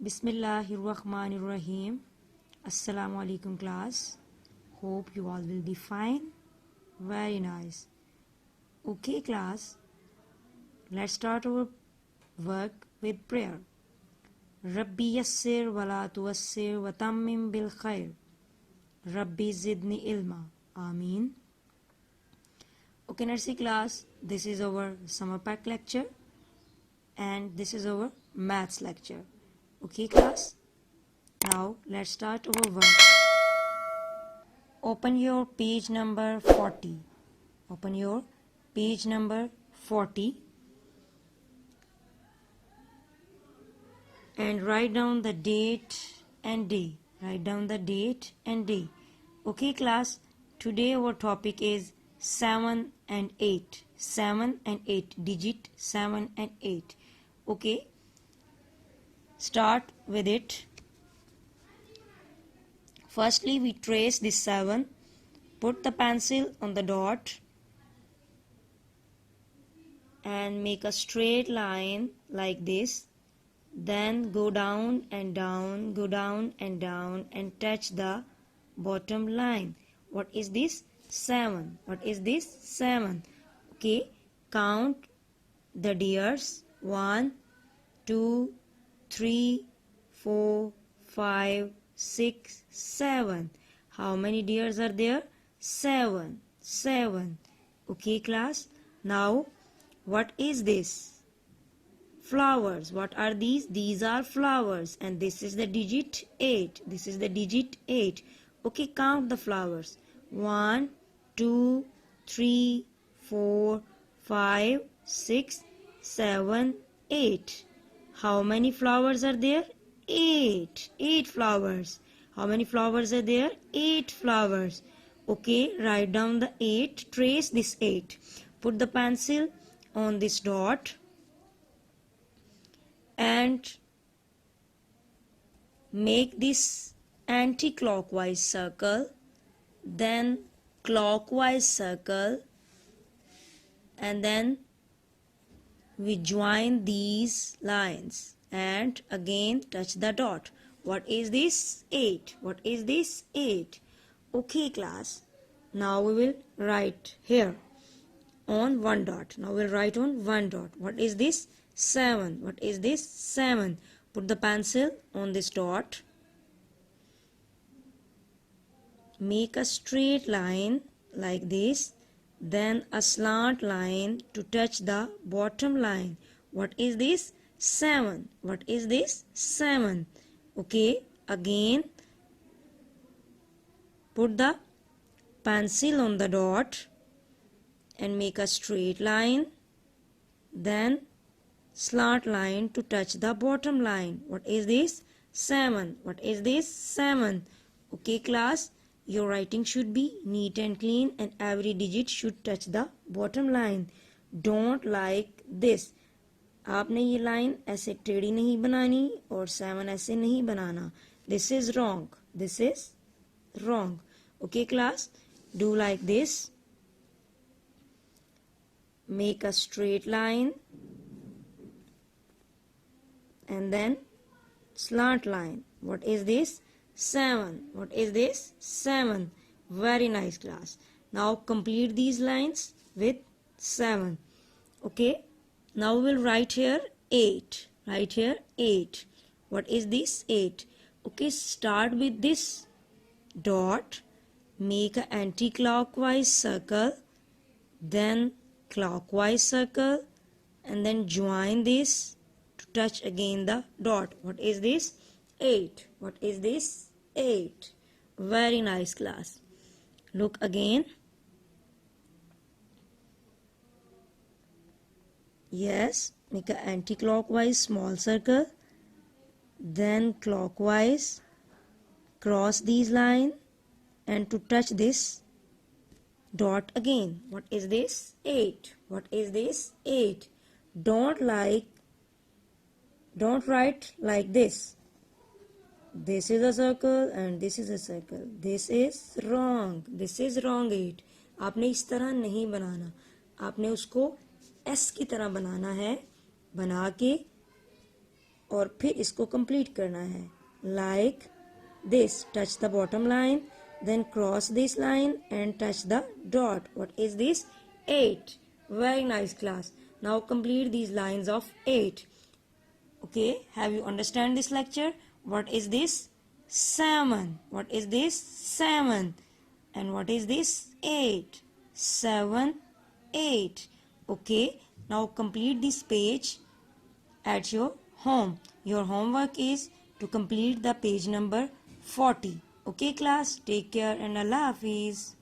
Bismillahirrahmanirrahim. Assalamu alaikum class. Hope you all will be fine. Very nice. Okay class, let's start our work with prayer. Rabbi yassir wa la tuwassir wa tammim bil khair. Rabbi zidni ilma. Ameen. Okay nursery class, this is our summer pack lecture and this is our maths lecture. Okay class, now let's start our work. Open your page number 40. Open your page number 40 and write down the date and day. Write down the date and day. Okay class, today our topic is 7 and 8. 7 and 8, digit 7 and 8. Okay, start with it. Firstly, we trace this 7. Put the pencil on the dot and make a straight line like this. Then go down and down, go down and down and touch the bottom line. What is this? 7. What is this? 7. Okay, count the deers. 1, 2, 3, 4, 5, 6, 7. How many deers are there? 7. 7. Okay class. Now what is this? Flowers. What are these? These are flowers and this is the digit 8. This is the digit 8. Okay, count the flowers. 1, 2, 3, 4, 5, 6, 7, 8. How many flowers are there? 8. 8 flowers. How many flowers are there? 8 flowers. Okay, write down the 8. Trace this 8. Put the pencil on this dot and make this anti-clockwise circle, then clockwise circle, and then we join these lines and again touch the dot. What is this? 8. What is this? 8. Okay class, now we will write here on one dot. Now we'll write on one dot. What is this? 7. What is this? 7. Put the pencil on this dot. Make a straight line like this, then a slant line to touch the bottom line. What is this? 7. What is this? 7. Okay, again put the pencil on the dot and make a straight line, then slant line to touch the bottom line. What is this? 7. What is this? 7. Okay class, your writing should be neat and clean and every digit should touch the bottom line. Don't like this. आपने ये line ऐसे टेढ़ी नहीं बनानी और 7 ऐसे नहीं बनाना. This is wrong. This is wrong. Okay class, do like this. Make a straight line and then slant line. What is this? 7. What is this? 7. Very nice class. Now complete these lines with 7. Okay, now we'll write here 8. Write here 8. What is this? 8. Okay, start with this dot, make an anti-clockwise circle, then clockwise circle, and then join this to touch again the dot. What is this? 8. What is this? 8. Very nice class. Look again. Yes, make an anti-clockwise small circle, then clockwise, cross these lines and to touch this dot again. What is this? 8. What is this? 8. Don't write like this. This is a circle and this is a circle. This is wrong. This is wrong 8. आपने इस तरह नहीं बनाना. आपने उसको S की तरह बनाना है. बना के और फिर इसको कंप्लीट करना है like this. Touch the bottom line, then cross this line and touch the dot. What is this? 8. Very nice class. Now complete these lines of 8. Okay, have you understand this lecture? What is this? Salmon. What is this? Salmon. And what is this? 8. 7, 8. Okay, now complete this page at your home. Your homework is to complete the page number 40. Okay class, take care and Allah Hafiz.